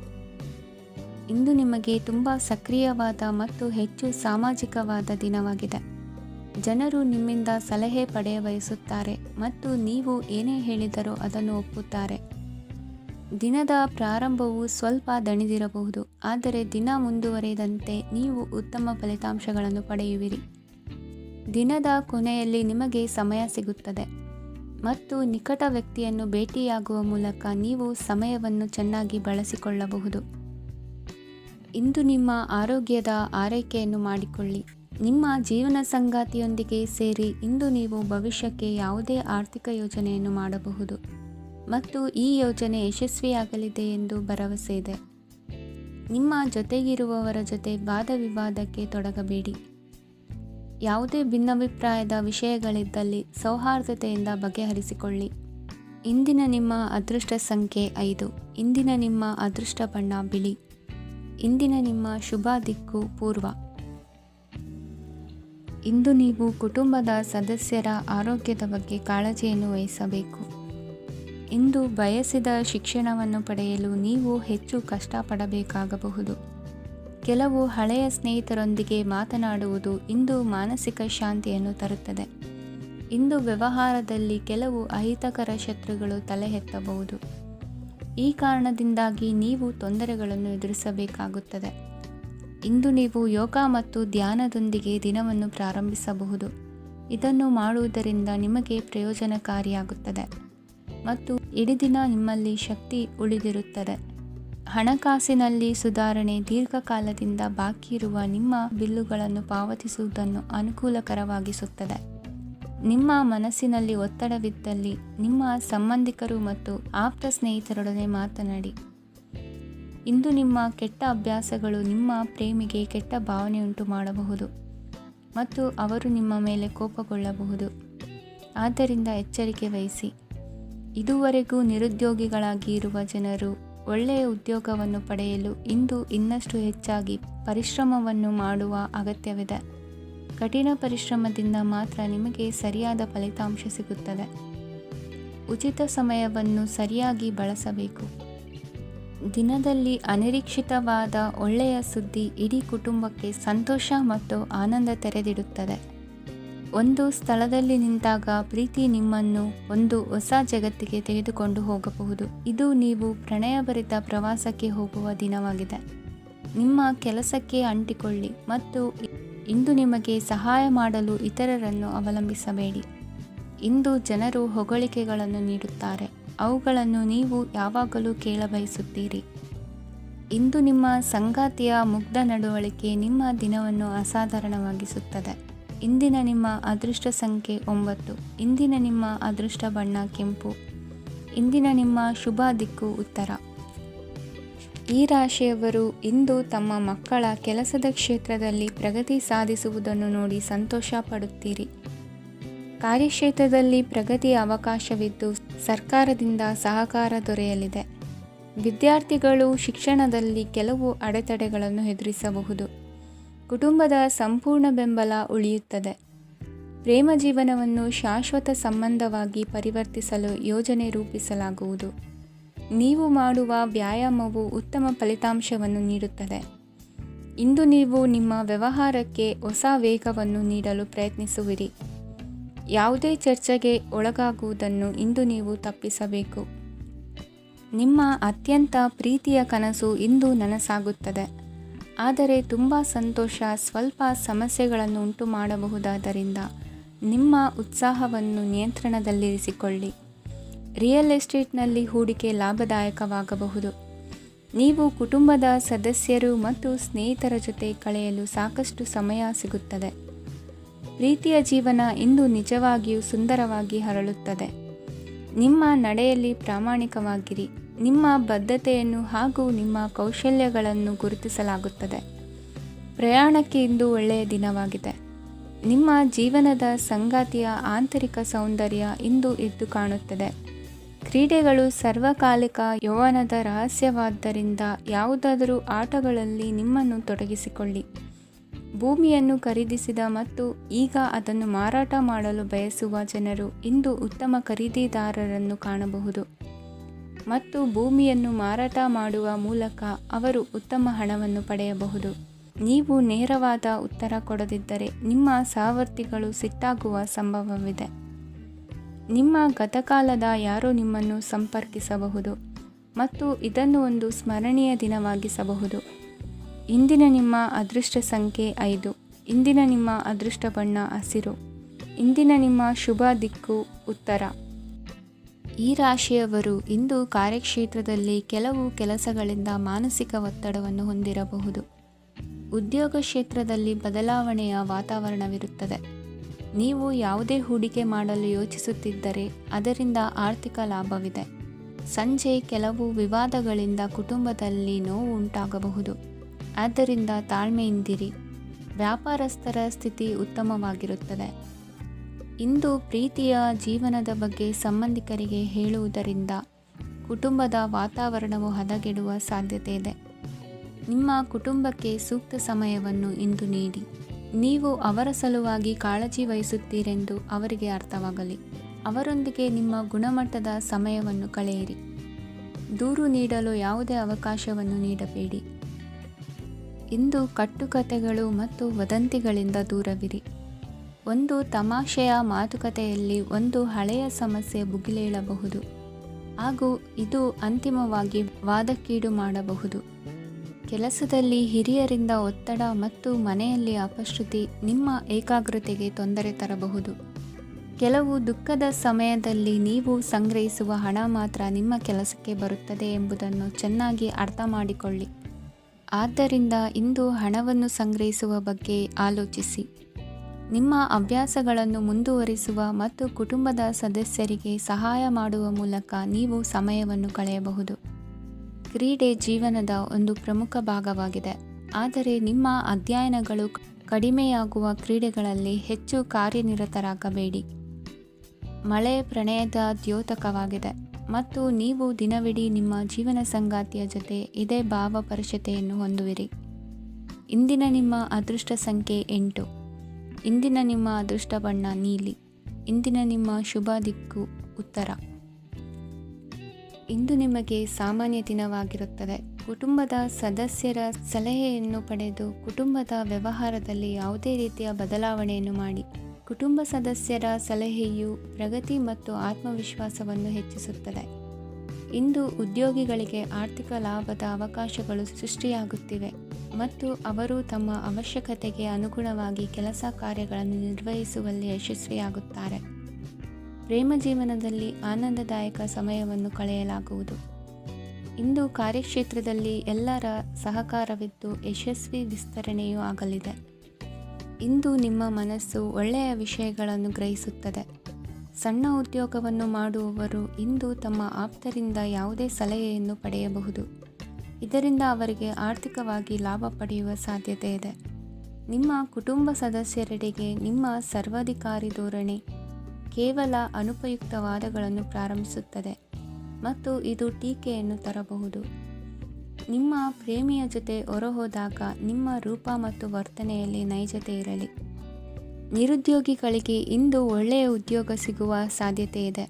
ಇಂದು ನಿಮಗೆ ತುಂಬ ಸಕ್ರಿಯವಾದ ಮತ್ತು ಹೆಚ್ಚು ಸಾಮಾಜಿಕವಾದ ದಿನವಾಗಿದೆ. ಜನರು ನಿಮ್ಮಿಂದ ಸಲಹೆ ಪಡೆಯ ಬಯಸುತ್ತಾರೆ ಮತ್ತು ನೀವು ಏನೇ ಹೇಳಿದರೂ ಅದನ್ನು ಒಪ್ಪುತ್ತಾರೆ. ದಿನದ ಪ್ರಾರಂಭವು ಸ್ವಲ್ಪ ದಣಿದಿರಬಹುದು, ಆದರೆ ದಿನ ಮುಂದುವರಿದಂತೆ ನೀವು ಉತ್ತಮ ಫಲಿತಾಂಶಗಳನ್ನು ಪಡೆಯುವಿರಿ. ದಿನದ ಕೊನೆಯಲ್ಲಿ ನಿಮಗೆ ಸಮಯ ಸಿಗುತ್ತದೆ ಮತ್ತು ನಿಕಟ ವ್ಯಕ್ತಿಯನ್ನು ಭೇಟಿಯಾಗುವ ಮೂಲಕ ನೀವು ಸಮಯವನ್ನು ಚೆನ್ನಾಗಿ ಬಳಸಿಕೊಳ್ಳಬಹುದು. ಇಂದು ನಿಮ್ಮ ಆರೋಗ್ಯದ ಆರೈಕೆಯನ್ನು ಮಾಡಿಕೊಳ್ಳಿ. ನಿಮ್ಮ ಜೀವನ ಸಂಗಾತಿಯೊಂದಿಗೆ ಸೇರಿ ಇಂದು ನೀವು ಭವಿಷ್ಯಕ್ಕೆ ಯಾವುದೇ ಆರ್ಥಿಕ ಯೋಜನೆಯನ್ನು ಮಾಡಬಹುದು ಮತ್ತು ಈ ಯೋಜನೆ ಯಶಸ್ವಿಯಾಗಲಿದೆ ಎಂದು ಭರವಸೆ ಇದೆ. ನಿಮ್ಮ ಜೊತೆಗಿರುವವರ ಜೊತೆ ವಾದ ವಿವಾದಕ್ಕೆ ತೊಡಗಬೇಡಿ. ಯಾವುದೇ ಭಿನ್ನಾಭಿಪ್ರಾಯದ ವಿಷಯಗಳಿದ್ದಲ್ಲಿ ಸೌಹಾರ್ದತೆಯಿಂದ ಬಗೆಹರಿಸಿಕೊಳ್ಳಿ. ಇಂದಿನ ನಿಮ್ಮ ಅದೃಷ್ಟ ಸಂಖ್ಯೆ 5. ಇಂದಿನ ನಿಮ್ಮ ಅದೃಷ್ಟ ಬಣ್ಣ ಬಿಳಿ. ಇಂದಿನ ನಿಮ್ಮ ಶುಭ ದಿಕ್ಕು ಪೂರ್ವ. ಇಂದು ನೀವು ಕುಟುಂಬದ ಸದಸ್ಯರ ಆರೋಗ್ಯದ ಬಗ್ಗೆ ಕಾಳಜಿಯನ್ನು ವಹಿಸಬೇಕು. ಇಂದು ಬಯಸಿದ ಶಿಕ್ಷಣವನ್ನು ಪಡೆಯಲು ನೀವು ಹೆಚ್ಚು ಕಷ್ಟಪಡಬೇಕಾಗಬಹುದು. ಕೆಲವು ಹಳೆಯ ಸ್ನೇಹಿತರೊಂದಿಗೆ ಮಾತನಾಡುವುದು ಇಂದು ಮಾನಸಿಕ ಶಾಂತಿಯನ್ನು ತರುತ್ತದೆ. ಇಂದು ವ್ಯವಹಾರದಲ್ಲಿ ಕೆಲವು ಅಹಿತಕರ ಶತ್ರುಗಳು ತಲೆ ಎತ್ತಬಹುದು. ಈ ಕಾರಣದಿಂದಾಗಿ ನೀವು ತೊಂದರೆಗಳನ್ನು ಎದುರಿಸಬೇಕಾಗುತ್ತದೆ. ಇಂದು ನೀವು ಯೋಗ ಮತ್ತು ಧ್ಯಾನದೊಂದಿಗೆ ದಿನವನ್ನು ಪ್ರಾರಂಭಿಸಬಹುದು. ಇದನ್ನು ಮಾಡುವುದರಿಂದ ನಿಮಗೆ ಪ್ರಯೋಜನಕಾರಿಯಾಗುತ್ತದೆ ಮತ್ತು ಇಡೀ ದಿನ ನಿಮ್ಮಲ್ಲಿ ಶಕ್ತಿ ಉಳಿದಿರುತ್ತದೆ. ಹಣಕಾಸಿನಲ್ಲಿ ಸುಧಾರಣೆ. ದೀರ್ಘಕಾಲದಿಂದ ಬಾಕಿ ಇರುವ ನಿಮ್ಮ ಬಿಲ್ಲುಗಳನ್ನು ಪಾವತಿಸುವುದನ್ನು ಅನುಕೂಲಕರವಾಗಿಸುತ್ತದೆ. ನಿಮ್ಮ ಮನಸ್ಸಿನಲ್ಲಿ ಒತ್ತಡವಿದ್ದಲ್ಲಿ ನಿಮ್ಮ ಸಂಬಂಧಿಕರು ಮತ್ತು ಆಪ್ತ ಸ್ನೇಹಿತರೊಡನೆ ಮಾತನಾಡಿ. ಇಂದು ನಿಮ್ಮ ಕೆಟ್ಟ ಅಭ್ಯಾಸಗಳು ನಿಮ್ಮ ಪ್ರೇಮಿಗೆ ಕೆಟ್ಟ ಭಾವನೆಯುಂಟು ಮಾಡಬಹುದು ಮತ್ತು ಅವರು ನಿಮ್ಮ ಮೇಲೆ ಕೋಪಗೊಳ್ಳಬಹುದು. ಆದ್ದರಿಂದ ಎಚ್ಚರಿಕೆ ವಹಿಸಿ. ಇದುವರೆಗೂ ನಿರುದ್ಯೋಗಿಗಳಾಗಿ ಇರುವ ಜನರು ಒಳ್ಳೆಯ ಉದ್ಯೋಗವನ್ನು ಪಡೆಯಲು ಇಂದು ಇನ್ನಷ್ಟು ಹೆಚ್ಚಾಗಿ ಪರಿಶ್ರಮವನ್ನು ಮಾಡುವ ಅಗತ್ಯವಿದೆ. ಕಠಿಣ ಪರಿಶ್ರಮದಿಂದ ಮಾತ್ರ ನಿಮಗೆ ಸರಿಯಾದ ಫಲಿತಾಂಶ ಸಿಗುತ್ತದೆ. ಉಚಿತ ಸಮಯವನ್ನು ಸರಿಯಾಗಿ ಬಳಸಬೇಕು. ದಿನದಲ್ಲಿ ಅನಿರೀಕ್ಷಿತವಾದ ಒಳ್ಳೆಯ ಸುದ್ದಿ ಇಡೀ ಕುಟುಂಬಕ್ಕೆ ಸಂತೋಷ ಮತ್ತು ಆನಂದ ತೆರೆದಿಡುತ್ತದೆ. ಒಂದು ಸ್ಥಳದಲ್ಲಿ ನಿಂತಾಗ ಪ್ರೀತಿ ನಿಮ್ಮನ್ನು ಒಂದು ಹೊಸ ಜಗತ್ತಿಗೆ ತೆಗೆದುಕೊಂಡು ಹೋಗಬಹುದು. ಇದು ನೀವು ಪ್ರಣಯಭರಿತ ಪ್ರವಾಸಕ್ಕೆ ಹೋಗುವ ದಿನವಾಗಿದೆ. ನಿಮ್ಮ ಕೆಲಸಕ್ಕೆ ಅಂಟಿಕೊಳ್ಳಿ ಮತ್ತು ಇಂದು ನಿಮಗೆ ಸಹಾಯ ಮಾಡಲು ಇತರರನ್ನು ಅವಲಂಬಿಸಬೇಡಿ. ಇಂದು ಜನರು ಹೊಗಳಿಕೆಗಳನ್ನು ನೀಡುತ್ತಾರೆ. ಅವುಗಳನ್ನು ನೀವು ಯಾವಾಗಲೂ ಕೇಳಬಯಸುತ್ತೀರಿ. ಇಂದು ನಿಮ್ಮ ಸಂಗಾತಿಯ ಮುಗ್ಧ ನಡವಳಿಕೆ ನಿಮ್ಮ ದಿನವನ್ನು ಅಸಾಧಾರಣವಾಗಿಸುತ್ತದೆ. ಇಂದಿನ ನಿಮ್ಮ ಅದೃಷ್ಟ ಸಂಖ್ಯೆ 9. ಇಂದಿನ ನಿಮ್ಮ ಅದೃಷ್ಟ ಬಣ್ಣ ಕೆಂಪು. ಇಂದಿನ ನಿಮ್ಮ ಶುಭ ದಿಕ್ಕು ಉತ್ತರ. ಈ ರಾಶಿಯವರು ಇಂದು ತಮ್ಮ ಮಕ್ಕಳ ಕೆಲಸದ ಕ್ಷೇತ್ರದಲ್ಲಿ ಪ್ರಗತಿ ಸಾಧಿಸುವುದನ್ನು ನೋಡಿ ಸಂತೋಷ ಪಡುತ್ತೀರಿ. ಕಾರ್ಯಕ್ಷೇತ್ರದಲ್ಲಿ ಪ್ರಗತಿಯ ಅವಕಾಶವಿದ್ದು ಸರ್ಕಾರದಿಂದ ಸಹಕಾರ ದೊರೆಯಲಿದೆ. ವಿದ್ಯಾರ್ಥಿಗಳು ಶಿಕ್ಷಣದಲ್ಲಿ ಕೆಲವು ಅಡೆತಡೆಗಳನ್ನು ಎದುರಿಸಬಹುದು. ಕುಟುಂಬದ ಸಂಪೂರ್ಣ ಬೆಂಬಲ ಉಳಿಯುತ್ತದೆ. ಪ್ರೇಮ ಜೀವನವನ್ನು ಶಾಶ್ವತ ಸಂಬಂಧವಾಗಿ ಪರಿವರ್ತಿಸಲು ಯೋಜನೆ ರೂಪಿಸಲಾಗುವುದು. ನೀವು ಮಾಡುವ ವ್ಯಾಯಾಮವು ಉತ್ತಮ ಫಲಿತಾಂಶವನ್ನು ನೀಡುತ್ತದೆ. ಇಂದು ನೀವು ನಿಮ್ಮ ವ್ಯವಹಾರಕ್ಕೆ ಹೊಸ ವೇಗವನ್ನು ನೀಡಲು ಪ್ರಯತ್ನಿಸುವಿರಿ. ಯಾವುದೇ ಚರ್ಚೆಗೆ ಒಳಗಾಗುವುದನ್ನು ಇಂದು ನೀವು ತಪ್ಪಿಸಬೇಕು. ನಿಮ್ಮ ಅತ್ಯಂತ ಪ್ರೀತಿಯ ಕನಸು ಇಂದು ನನಸಾಗುತ್ತದೆ. ಆದರೆ ತುಂಬ ಸಂತೋಷ ಸ್ವಲ್ಪ ಸಮಸ್ಯೆಗಳನ್ನು ಉಂಟು ಮಾಡಬಹುದಾದ್ದರಿಂದ ನಿಮ್ಮ ಉತ್ಸಾಹವನ್ನು ನಿಯಂತ್ರಣದಲ್ಲಿರಿಸಿಕೊಳ್ಳಿ. ರಿಯಲ್ ಎಸ್ಟೇಟ್ನಲ್ಲಿ ಹೂಡಿಕೆ ಲಾಭದಾಯಕವಾಗಬಹುದು. ನೀವು ಕುಟುಂಬದ ಸದಸ್ಯರು ಮತ್ತು ಸ್ನೇಹಿತರ ಜೊತೆ ಕಳೆಯಲು ಸಾಕಷ್ಟು ಸಮಯ ಸಿಗುತ್ತದೆ. ಪ್ರೀತಿಯ ಜೀವನ ಇಂದು ನಿಜವಾಗಿಯೂ ಸುಂದರವಾಗಿ ಹರಳುತ್ತದೆ. ನಿಮ್ಮ ನಡೆಯಲ್ಲಿ ಪ್ರಾಮಾಣಿಕವಾಗಿರಿ. ನಿಮ್ಮ ಬದ್ಧತೆಯನ್ನು ಹಾಗೂ ನಿಮ್ಮ ಕೌಶಲ್ಯಗಳನ್ನು ಗುರುತಿಸಲಾಗುತ್ತದೆ. ಪ್ರಯಾಣಕ್ಕೆ ಇಂದು ಒಳ್ಳೆಯ ದಿನವಾಗಿದೆ. ನಿಮ್ಮ ಜೀವನದ ಸಂಗಾತಿಯ ಆಂತರಿಕ ಸೌಂದರ್ಯ ಇಂದು ಎದ್ದು ಕಾಣುತ್ತದೆ. ಕ್ರೀಡೆಗಳು ಸರ್ವಕಾಲಿಕ ಯೌವನದ ರಹಸ್ಯವಾದ್ದರಿಂದ ಯಾವುದಾದರೂ ಆಟಗಳಲ್ಲಿ ನಿಮ್ಮನ್ನು ತೊಡಗಿಸಿಕೊಳ್ಳಿ. ಭೂಮಿಯನ್ನು ಖರೀದಿಸಿದ ಮತ್ತು ಈಗ ಅದನ್ನು ಮಾರಾಟ ಮಾಡಲು ಬಯಸುವ ಜನರು ಇಂದು ಉತ್ತಮ ಖರೀದಿದಾರರನ್ನು ಕಾಣಬಹುದು ಮತ್ತು ಭೂಮಿಯನ್ನು ಮಾರಾಟ ಮಾಡುವ ಮೂಲಕ ಅವರು ಉತ್ತಮ ಹಣವನ್ನು ಪಡೆಯಬಹುದು. ನೀವು ನೇರವಾದ ಉತ್ತರ ಕೊಡದಿದ್ದರೆ ನಿಮ್ಮ ಸಹವರ್ತಿಗಳು ಸಿಟ್ಟಾಗುವ ಸಂಭವವಿದೆ. ನಿಮ್ಮ ಗತಕಾಲದ ಯಾರೋ ನಿಮ್ಮನ್ನು ಸಂಪರ್ಕಿಸಬಹುದು ಮತ್ತು ಇದನ್ನು ಒಂದು ಸ್ಮರಣೀಯ ದಿನವಾಗಿಸಬಹುದು. ಇಂದಿನ ನಿಮ್ಮ ಅದೃಷ್ಟ ಸಂಖ್ಯೆ 5. ಇಂದಿನ ನಿಮ್ಮ ಅದೃಷ್ಟ ಬಣ್ಣ ಹಸಿರು. ಇಂದಿನ ನಿಮ್ಮ ಶುಭ ದಿಕ್ಕು ಉತ್ತರ. ಈ ರಾಶಿಯವರು ಇಂದು ಕಾರ್ಯಕ್ಷೇತ್ರದಲ್ಲಿ ಕೆಲವು ಕೆಲಸಗಳಿಂದ ಮಾನಸಿಕ ಒತ್ತಡವನ್ನು ಹೊಂದಿರಬಹುದು. ಉದ್ಯೋಗ ಕ್ಷೇತ್ರದಲ್ಲಿ ಬದಲಾವಣೆಯ ವಾತಾವರಣವಿರುತ್ತದೆ. ನೀವು ಯಾವುದೇ ಹೂಡಿಕೆ ಮಾಡಲು ಯೋಚಿಸುತ್ತಿದ್ದರೆ ಅದರಿಂದ ಆರ್ಥಿಕ ಲಾಭವಿದೆ. ಸಂಜೆ ಕೆಲವು ವಿವಾದಗಳಿಂದ ಕುಟುಂಬದಲ್ಲಿ ನೋವು ಉಂಟಾಗಬಹುದು. ಆದ್ದರಿಂದ ತಾಳ್ಮೆಯಿಂದಿರಿ. ವ್ಯಾಪಾರಸ್ಥರ ಸ್ಥಿತಿ ಉತ್ತಮವಾಗಿರುತ್ತದೆ. ಇಂದು ಪ್ರೀತಿಯ ಜೀವನದ ಬಗ್ಗೆ ಸಂಬಂಧಿಕರಿಗೆ ಹೇಳುವುದರಿಂದ ಕುಟುಂಬದ ವಾತಾವರಣವು ಹದಗೆಡುವ ಸಾಧ್ಯತೆ ಇದೆ. ನಿಮ್ಮ ಕುಟುಂಬಕ್ಕೆ ಸೂಕ್ತ ಸಮಯವನ್ನು ಇಂದು ನೀಡಿ. ನೀವು ಅವರ ಸಲುವಾಗಿ ಕಾಳಜಿ ವಹಿಸುತ್ತೀರೆಂದು ಅವರಿಗೆ ಅರ್ಥವಾಗಲಿ. ಅವರೊಂದಿಗೆ ನಿಮ್ಮ ಗುಣಮಟ್ಟದ ಸಮಯವನ್ನು ಕಳೆಯಿರಿ. ದೂರು ನೀಡಲು ಯಾವುದೇ ಅವಕಾಶವನ್ನು ನೀಡಬೇಡಿ. ಇಂದು ಕಟ್ಟುಕತೆಗಳು ಮತ್ತು ವದಂತಿಗಳಿಂದ ದೂರವಿರಿ. ಒಂದು ತಮಾಷೆಯ ಮಾತುಕತೆಯಲ್ಲಿ ಒಂದು ಹಳೆಯ ಸಮಸ್ಯೆ ಭುಗಿಲೇಳಬಹುದು ಹಾಗೂ ಇದು ಅಂತಿಮವಾಗಿ ವಾದಕ್ಕೀಡು ಮಾಡಬಹುದು. ಕೆಲಸದಲ್ಲಿ ಹಿರಿಯರಿಂದ ಒತ್ತಡ ಮತ್ತು ಮನೆಯಲ್ಲಿ ಅಪಶ್ರುತಿ ನಿಮ್ಮ ಏಕಾಗ್ರತೆಗೆ ತೊಂದರೆ ತರಬಹುದು. ಕೆಲವು ದುಃಖದ ಸಮಯದಲ್ಲಿ ನೀವು ಸಂಗ್ರಹಿಸುವ ಹಣ ಮಾತ್ರ ನಿಮ್ಮ ಕೆಲಸಕ್ಕೆ ಬರುತ್ತದೆ ಎಂಬುದನ್ನು ಚೆನ್ನಾಗಿ ಅರ್ಥ ಮಾಡಿಕೊಳ್ಳಿ. ಆದ್ದರಿಂದ ಇಂದು ಹಣವನ್ನು ಸಂಗ್ರಹಿಸುವ ಬಗ್ಗೆ ಆಲೋಚಿಸಿ. ನಿಮ್ಮ ಹವ್ಯಾಸಗಳನ್ನು ಮುಂದುವರಿಸುವ ಮತ್ತು ಕುಟುಂಬದ ಸದಸ್ಯರಿಗೆ ಸಹಾಯ ಮಾಡುವ ಮೂಲಕ ನೀವು ಸಮಯವನ್ನು ಕಳೆಯಬಹುದು. ಕ್ರೀಡೆ ಜೀವನದ ಒಂದು ಪ್ರಮುಖ ಭಾಗವಾಗಿದೆ. ಆದರೆ ನಿಮ್ಮ ಅಧ್ಯಯನಗಳು ಕಡಿಮೆಯಾಗುವ ಕ್ರೀಡೆಗಳಲ್ಲಿ ಹೆಚ್ಚು ಕಾರ್ಯನಿರತರಾಗಬೇಡಿ. ಮಳೆ ಪ್ರಣಯದ ದ್ಯೋತಕವಾಗಿದೆ ಮತ್ತು ನೀವು ದಿನವಿಡೀ ನಿಮ್ಮ ಜೀವನ ಸಂಗಾತಿಯ ಜೊತೆ ಇದೇ ಭಾವಪರಿಷತೆಯನ್ನು ಹೊಂದುವಿರಿ. ಇಂದಿನ ನಿಮ್ಮ ಅದೃಷ್ಟ ಸಂಖ್ಯೆ 8. ಇಂದಿನ ನಿಮ್ಮ ಅದೃಷ್ಟ ಬಣ್ಣ ನೀಲಿ. ಇಂದಿನ ನಿಮ್ಮ ಶುಭ ದಿಕ್ಕು ಉತ್ತರ. ಇಂದು ನಿಮಗೆ ಸಾಮಾನ್ಯ ದಿನವಾಗಿರುತ್ತದೆ. ಕುಟುಂಬದ ಸದಸ್ಯರ ಸಲಹೆಯನ್ನು ಪಡೆದು ಕುಟುಂಬದ ವ್ಯವಹಾರದಲ್ಲಿ ಯಾವುದೇ ರೀತಿಯ ಬದಲಾವಣೆಯನ್ನು ಮಾಡಿ. ಕುಟುಂಬ ಸದಸ್ಯರ ಸಲಹೆಯು ಪ್ರಗತಿ ಮತ್ತು ಆತ್ಮವಿಶ್ವಾಸವನ್ನು ಹೆಚ್ಚಿಸುತ್ತದೆ. ಇಂದು ಉದ್ಯೋಗಿಗಳಿಗೆ ಆರ್ಥಿಕ ಲಾಭದ ಅವಕಾಶಗಳು ಸೃಷ್ಟಿಯಾಗುತ್ತಿವೆ ಮತ್ತು ಅವರು ತಮ್ಮ ಅವಶ್ಯಕತೆಗೆ ಅನುಗುಣವಾಗಿ ಕೆಲಸ ಕಾರ್ಯಗಳನ್ನು ನಿರ್ವಹಿಸುವಲ್ಲಿ ಯಶಸ್ವಿಯಾಗುತ್ತಾರೆ. ಪ್ರೇಮ ಜೀವನದಲ್ಲಿ ಆನಂದದಾಯಕ ಸಮಯವನ್ನು ಕಳೆಯಲಾಗುವುದು. ಇಂದು ಕಾರ್ಯಕ್ಷೇತ್ರದಲ್ಲಿ ಎಲ್ಲರ ಸಹಕಾರವಿದ್ದು ಯಶಸ್ವಿ ವಿಸ್ತರಣೆಯೂ ಆಗಲಿದೆ. ಇಂದು ನಿಮ್ಮ ಮನಸ್ಸು ಒಳ್ಳೆಯ ವಿಷಯಗಳನ್ನು ಗ್ರಹಿಸುತ್ತದೆ. ಸಣ್ಣ ಉದ್ಯೋಗವನ್ನು ಮಾಡುವವರು ಇಂದು ತಮ್ಮ ಆಪ್ತರಿಂದ ಯಾವುದೇ ಸಲಹೆಯನ್ನು ಪಡೆಯಬಹುದು. ಇದರಿಂದ ಅವರಿಗೆ ಆರ್ಥಿಕವಾಗಿ ಲಾಭ ಪಡೆಯುವ ಸಾಧ್ಯತೆ ಇದೆ. ನಿಮ್ಮ ಕುಟುಂಬ ಸದಸ್ಯರೆಡೆಗೆ ನಿಮ್ಮ ಸರ್ವಾಧಿಕಾರಿ ಧೋರಣೆ ಕೇವಲ ಅನುಪಯುಕ್ತ ವಾದಗಳನ್ನು ಪ್ರಾರಂಭಿಸುತ್ತದೆ ಮತ್ತು ಇದು ಟೀಕೆಯನ್ನು ತರಬಹುದು. ನಿಮ್ಮ ಪ್ರೇಮಿಯ ಜೊತೆ ಹೊರಹೋದಾಗ ನಿಮ್ಮ ರೂಪ ಮತ್ತು ವರ್ತನೆಯಲ್ಲಿ ನೈಜತೆ ಇರಲಿ. ನಿರುದ್ಯೋಗಿಗಳಿಗೆ ಇಂದು ಒಳ್ಳೆಯ ಉದ್ಯೋಗ ಸಿಗುವ ಸಾಧ್ಯತೆ ಇದೆ.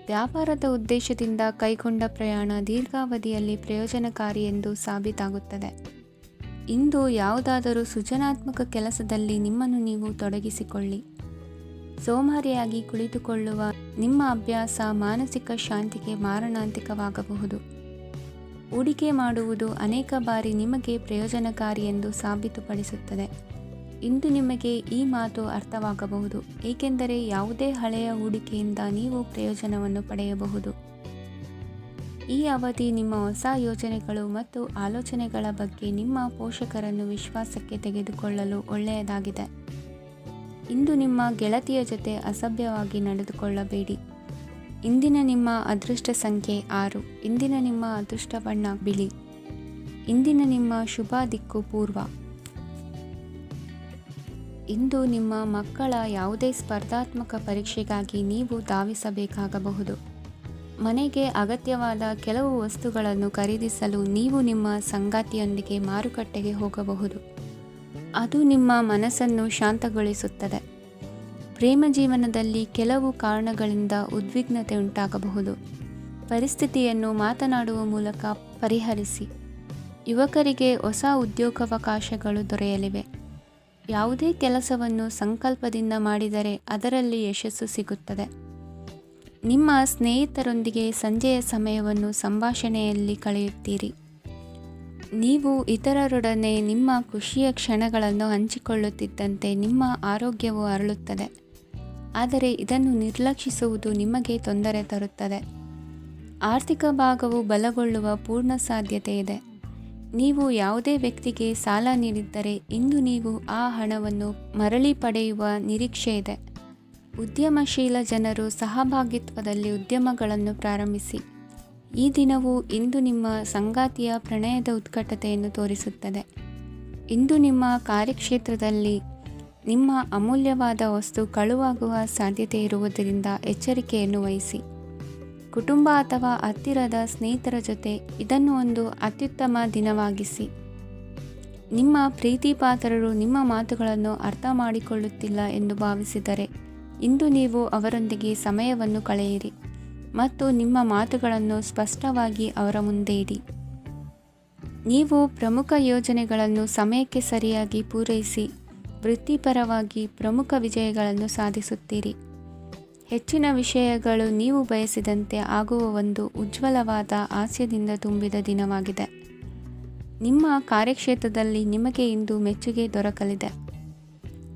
ವ್ಯಾಪಾರದ ಉದ್ದೇಶದಿಂದ ಕೈಗೊಂಡ ಪ್ರಯಾಣ ದೀರ್ಘಾವಧಿಯಲ್ಲಿ ಪ್ರಯೋಜನಕಾರಿ ಎಂದು ಸಾಬೀತಾಗುತ್ತದೆ. ಇಂದು ಯಾವುದಾದರೂ ಸೃಜನಾತ್ಮಕ ಕೆಲಸದಲ್ಲಿ ನಿಮ್ಮನ್ನು ನೀವು ತೊಡಗಿಸಿಕೊಳ್ಳಿ. ಸೋಮಾರಿಯಾಗಿ ಕುಳಿತುಕೊಳ್ಳುವ ನಿಮ್ಮ ಅಭ್ಯಾಸ ಮಾನಸಿಕ ಶಾಂತಿಗೆ ಮಾರಣಾಂತಿಕವಾಗಬಹುದು. ಹೂಡಿಕೆ ಮಾಡುವುದು ಅನೇಕ ಬಾರಿ ನಿಮಗೆ ಪ್ರಯೋಜನಕಾರಿ ಎಂದು ಸಾಬೀತುಪಡಿಸುತ್ತದೆ. ಇಂದು ನಿಮಗೆ ಈ ಮಾತು ಅರ್ಥವಾಗಬಹುದು, ಏಕೆಂದರೆ ಯಾವುದೇ ಹಳೆಯ ಹೂಡಿಕೆಯಿಂದ ನೀವು ಪ್ರಯೋಜನವನ್ನು ಪಡೆಯಬಹುದು. ಈ ಅವಧಿ ನಿಮ್ಮ ಹೊಸ ಯೋಜನೆಗಳು ಮತ್ತು ಆಲೋಚನೆಗಳ ಬಗ್ಗೆ ನಿಮ್ಮ ಪೋಷಕರನ್ನು ವಿಶ್ವಾಸಕ್ಕೆ ತೆಗೆದುಕೊಳ್ಳಲು ಒಳ್ಳೆಯದಾಗಿದೆ. ಇಂದು ನಿಮ್ಮ ಗೆಳತಿಯ ಜೊತೆ ಅಸಭ್ಯವಾಗಿ ನಡೆದುಕೊಳ್ಳಬೇಡಿ. ಇಂದಿನ ನಿಮ್ಮ ಅದೃಷ್ಟ ಸಂಖ್ಯೆ 6. ಇಂದಿನ ನಿಮ್ಮ ಅದೃಷ್ಟ ಬಣ್ಣ ಬಿಳಿ. ಇಂದಿನ ನಿಮ್ಮ ಶುಭ ದಿಕ್ಕು ಪೂರ್ವ. ಇಂದು ನಿಮ್ಮ ಮಕ್ಕಳ ಯಾವುದೇ ಸ್ಪರ್ಧಾತ್ಮಕ ಪರೀಕ್ಷೆಗಾಗಿ ನೀವು ಧಾವಿಸಬೇಕಾಗಬಹುದು. ಮನೆಗೆ ಅಗತ್ಯವಾದ ಕೆಲವು ವಸ್ತುಗಳನ್ನು ಖರೀದಿಸಲು ನೀವು ನಿಮ್ಮ ಸಂಗಾತಿಯೊಂದಿಗೆ ಮಾರುಕಟ್ಟೆಗೆ ಹೋಗಬಹುದು. ಅದು ನಿಮ್ಮ ಮನಸ್ಸನ್ನು ಶಾಂತಗೊಳಿಸುತ್ತದೆ. ಪ್ರೇಮ ಜೀವನದಲ್ಲಿ ಕೆಲವು ಕಾರಣಗಳಿಂದ ಉದ್ವಿಗ್ನತೆ ಉಂಟಾಗಬಹುದು. ಪರಿಸ್ಥಿತಿಯನ್ನು ಮಾತನಾಡುವ ಮೂಲಕ ಪರಿಹರಿಸಿ. ಯುವಕರಿಗೆ ಹೊಸ ಉದ್ಯೋಗಾವಕಾಶಗಳು ದೊರೆಯಲಿವೆ. ಯಾವುದೇ ಕೆಲಸವನ್ನು ಸಂಕಲ್ಪದಿಂದ ಮಾಡಿದರೆ ಅದರಲ್ಲಿ ಯಶಸ್ಸು ಸಿಗುತ್ತದೆ. ನಿಮ್ಮ ಸ್ನೇಹಿತರೊಂದಿಗೆ ಸಂಜೆಯ ಸಮಯವನ್ನು ಸಂಭಾಷಣೆಯಲ್ಲಿ ಕಳೆಯುತ್ತೀರಿ. ನೀವು ಇತರರೊಡನೆ ನಿಮ್ಮ ಖುಷಿಯ ಕ್ಷಣಗಳನ್ನು ಹಂಚಿಕೊಳ್ಳುತ್ತಿದ್ದಂತೆ ನಿಮ್ಮ ಆರೋಗ್ಯವು ಅರಳುತ್ತದೆ. ಆದರೆ ಇದನ್ನು ನಿರ್ಲಕ್ಷಿಸುವುದು ನಿಮಗೆ ತೊಂದರೆ ತರುತ್ತದೆ. ಆರ್ಥಿಕ ಭಾಗವು ಬಲಗೊಳ್ಳುವ ಪೂರ್ಣ ಸಾಧ್ಯತೆ ಇದೆ. ನೀವು ಯಾವುದೇ ವ್ಯಕ್ತಿಗೆ ಸಾಲ ನೀಡಿದ್ದರೆ ಇಂದು ನೀವು ಆ ಹಣವನ್ನು ಮರಳಿ ಪಡೆಯುವ ನಿರೀಕ್ಷೆ ಇದೆ. ಉದ್ಯಮಶೀಲ ಜನರು ಸಹಭಾಗಿತ್ವದಲ್ಲಿ ಉದ್ಯಮಗಳನ್ನು ಪ್ರಾರಂಭಿಸಿ. ಈ ದಿನವು ಇಂದು ನಿಮ್ಮ ಸಂಗಾತಿಯ ಪ್ರಣಯದ ಉತ್ಕಟತೆಯನ್ನು ತೋರಿಸುತ್ತದೆ. ಇಂದು ನಿಮ್ಮ ಕಾರ್ಯಕ್ಷೇತ್ರದಲ್ಲಿ ನಿಮ್ಮ ಅಮೂಲ್ಯವಾದ ವಸ್ತು ಕಳುವಾಗುವ ಸಾಧ್ಯತೆ ಇರುವುದರಿಂದ ಎಚ್ಚರಿಕೆಯನ್ನು ವಹಿಸಿ. ಕುಟುಂಬ ಅಥವಾ ಹತ್ತಿರದ ಸ್ನೇಹಿತರ ಜೊತೆ ಇದನ್ನು ಒಂದು ಅತ್ಯುತ್ತಮ ದಿನವಾಗಿಸಿ. ನಿಮ್ಮ ಪ್ರೀತಿಪಾತ್ರರು ನಿಮ್ಮ ಮಾತುಗಳನ್ನು ಅರ್ಥ ಮಾಡಿಕೊಳ್ಳುತ್ತಿಲ್ಲ ಎಂದು ಭಾವಿಸಿದರೆ ಇಂದು ನೀವು ಅವರೊಂದಿಗೆ ಸಮಯವನ್ನು ಕಳೆಯಿರಿ ಮತ್ತು ನಿಮ್ಮ ಮಾತುಗಳನ್ನು ಸ್ಪಷ್ಟವಾಗಿ ಅವರ ಮುಂದೆ ಇಡಿ. ನೀವು ಪ್ರಮುಖ ಯೋಜನೆಗಳನ್ನು ಸಮಯಕ್ಕೆ ಸರಿಯಾಗಿ ಪೂರೈಸಿ ವೃತ್ತಿಪರವಾಗಿ ಪ್ರಮುಖ ವಿಜಯಗಳನ್ನು ಸಾಧಿಸುತ್ತೀರಿ. ಹೆಚ್ಚಿನ ವಿಷಯಗಳು ನೀವು ಬಯಸಿದಂತೆ ಆಗುವ ಒಂದು ಉಜ್ವಲವಾದ ಹಾಸ್ಯದಿಂದ ತುಂಬಿದ ದಿನವಾಗಿದೆ. ನಿಮ್ಮ ಕಾರ್ಯಕ್ಷೇತ್ರದಲ್ಲಿ ನಿಮಗೆ ಇಂದು ಮೆಚ್ಚುಗೆ ದೊರಕಲಿದೆ.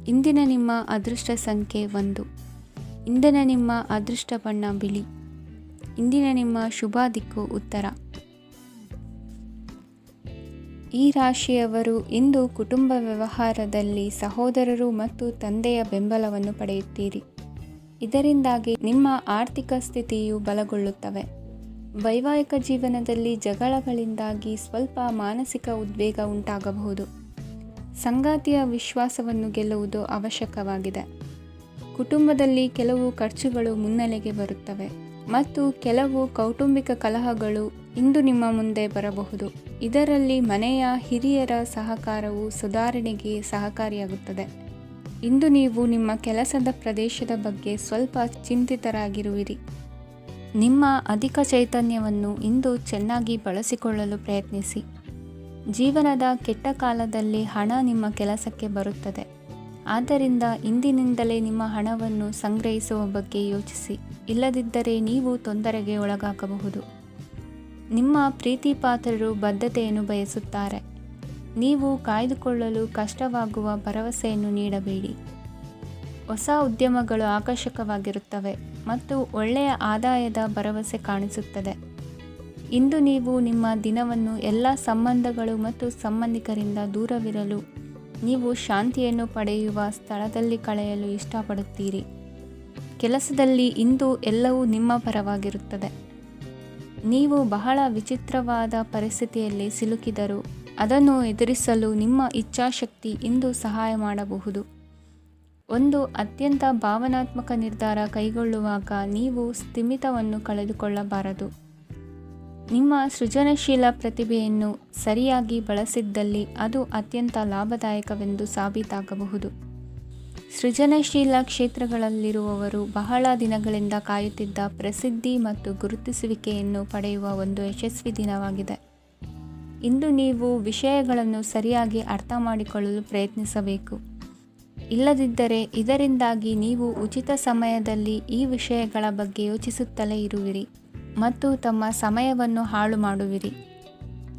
ಇಂದಿನ ನಿಮ್ಮ ಅದೃಷ್ಟ ಸಂಖ್ಯೆ 1. ಇಂದಿನ ನಿಮ್ಮ ಅದೃಷ್ಟ ಬಣ್ಣ ಬಿಳಿ. ಇಂದಿನ ನಿಮ್ಮ ಶುಭ ದಿಕ್ಕು ಉತ್ತರ. ಈ ರಾಶಿಯವರು ಇಂದು ಕುಟುಂಬ ವ್ಯವಹಾರದಲ್ಲಿ ಸಹೋದರರು ಮತ್ತು ತಂದೆಯ ಬೆಂಬಲವನ್ನು ಪಡೆಯುತ್ತೀರಿ. ಇದರಿಂದಾಗಿ ನಿಮ್ಮ ಆರ್ಥಿಕ ಸ್ಥಿತಿಯು ಬಲಗೊಳ್ಳುತ್ತವೆ. ವೈವಾಹಿಕ ಜೀವನದಲ್ಲಿ ಜಗಳಗಳಿಂದಾಗಿ ಸ್ವಲ್ಪ ಮಾನಸಿಕ ಉದ್ವೇಗ ಉಂಟಾಗಬಹುದು. ಸಂಗಾತಿಯ ವಿಶ್ವಾಸವನ್ನು ಗೆಲ್ಲುವುದು ಅವಶ್ಯಕವಾಗಿದೆ. ಕುಟುಂಬದಲ್ಲಿ ಕೆಲವು ಖರ್ಚುಗಳು ಮುನ್ನೆಲೆಗೆ ಬರುತ್ತವೆ ಮತ್ತು ಕೆಲವು ಕೌಟುಂಬಿಕ ಕಲಹಗಳು ಇಂದು ನಿಮ್ಮ ಮುಂದೆ ಬರಬಹುದು. ಇದರಲ್ಲಿ ಮನೆಯ ಹಿರಿಯರ ಸಹಕಾರವು ಸುಧಾರಣೆಗೆ ಸಹಕಾರಿಯಾಗುತ್ತದೆ. ಇಂದು ನೀವು ನಿಮ್ಮ ಕೆಲಸದ ಪ್ರದೇಶದ ಬಗ್ಗೆ ಸ್ವಲ್ಪ ಚಿಂತಿತರಾಗಿರುವಿರಿ. ನಿಮ್ಮ ಅಧಿಕ ಚೈತನ್ಯವನ್ನು ಇಂದು ಚೆನ್ನಾಗಿ ಬಳಸಿಕೊಳ್ಳಲು ಪ್ರಯತ್ನಿಸಿ. ಜೀವನದ ಕೆಟ್ಟ ಕಾಲದಲ್ಲಿ ಹಣ ನಿಮ್ಮ ಕೆಲಸಕ್ಕೆ ಬರುತ್ತದೆ. ಆದ್ದರಿಂದ ಇಂದಿನಿಂದಲೇ ನಿಮ್ಮ ಹಣವನ್ನು ಸಂಗ್ರಹಿಸುವ ಬಗ್ಗೆ ಯೋಚಿಸಿ. ಇಲ್ಲದಿದ್ದರೆ ನೀವು ತೊಂದರೆಗೆ ಒಳಗಾಗಬಹುದು. ನಿಮ್ಮ ಪ್ರೀತಿಪಾತ್ರರು ಬದ್ಧತೆಯನ್ನು ಬಯಸುತ್ತಾರೆ. ನೀವು ಕಾಯ್ದುಕೊಳ್ಳಲು ಕಷ್ಟವಾಗುವ ಭರವಸೆಯನ್ನು ನೀಡಬೇಡಿ. ಹೊಸ ಉದ್ಯಮಗಳು ಆಕರ್ಷಕವಾಗಿರುತ್ತವೆ ಮತ್ತು ಒಳ್ಳೆಯ ಆದಾಯದ ಭರವಸೆ ಕಾಣಿಸುತ್ತದೆ. ಇಂದು ನೀವು ನಿಮ್ಮ ದಿನವನ್ನು ಎಲ್ಲ ಸಂಬಂಧಗಳು ಮತ್ತು ಸಂಬಂಧಿಕರಿಂದ ದೂರವಿರಲು ನೀವು ಶಾಂತಿಯನ್ನು ಪಡೆಯುವ ಸ್ಥಳದಲ್ಲಿ ಕಳೆಯಲು ಇಷ್ಟಪಡುತ್ತೀರಿ. ಕೆಲಸದಲ್ಲಿ ಇಂದು ಎಲ್ಲವೂ ನಿಮ್ಮ ಪರವಾಗಿರುತ್ತದೆ. ನೀವು ಬಹಳ ವಿಚಿತ್ರವಾದ ಪರಿಸ್ಥಿತಿಯಲ್ಲಿ ಸಿಲುಕಿದರೂ ಅದನ್ನು ಎದುರಿಸಲು ನಿಮ್ಮ ಇಚ್ಛಾಶಕ್ತಿ ಇಂದು ಸಹಾಯ ಮಾಡಬಹುದು. ಒಂದು ಅತ್ಯಂತ ಭಾವನಾತ್ಮಕ ನಿರ್ಧಾರ ಕೈಗೊಳ್ಳುವಾಗ ನೀವು ಸ್ಥಿಮಿತವನ್ನು ಕಳೆದುಕೊಳ್ಳಬಾರದು. ನಿಮ್ಮ ಸೃಜನಶೀಲ ಪ್ರತಿಭೆಯನ್ನು ಸರಿಯಾಗಿ ಬಳಸಿದ್ದಲ್ಲಿ ಅದು ಅತ್ಯಂತ ಲಾಭದಾಯಕವೆಂದು ಸಾಬೀತಾಗಬಹುದು. ಸೃಜನಶೀಲ ಕ್ಷೇತ್ರಗಳಲ್ಲಿರುವವರು ಬಹಳ ದಿನಗಳಿಂದ ಕಾಯುತ್ತಿದ್ದ ಪ್ರಸಿದ್ಧಿ ಮತ್ತು ಗುರುತಿಸುವಿಕೆಯನ್ನು ಪಡೆಯುವ ಒಂದು ಯಶಸ್ವಿ ದಿನವಾಗಿದೆ. ಇಂದು ನೀವು ವಿಷಯಗಳನ್ನು ಸರಿಯಾಗಿ ಅರ್ಥ ಮಾಡಿಕೊಳ್ಳಲು ಪ್ರಯತ್ನಿಸಬೇಕು. ಇಲ್ಲದಿದ್ದರೆ ಇದರಿಂದಾಗಿ ನೀವು ಉಚಿತ ಸಮಯದಲ್ಲಿ ಈ ವಿಷಯಗಳ ಬಗ್ಗೆ ಯೋಚಿಸುತ್ತಲೇ ಇರುವಿರಿ ಮತ್ತು ತಮ್ಮ ಸಮಯವನ್ನು ಹಾಳು ಮಾಡುವಿರಿ.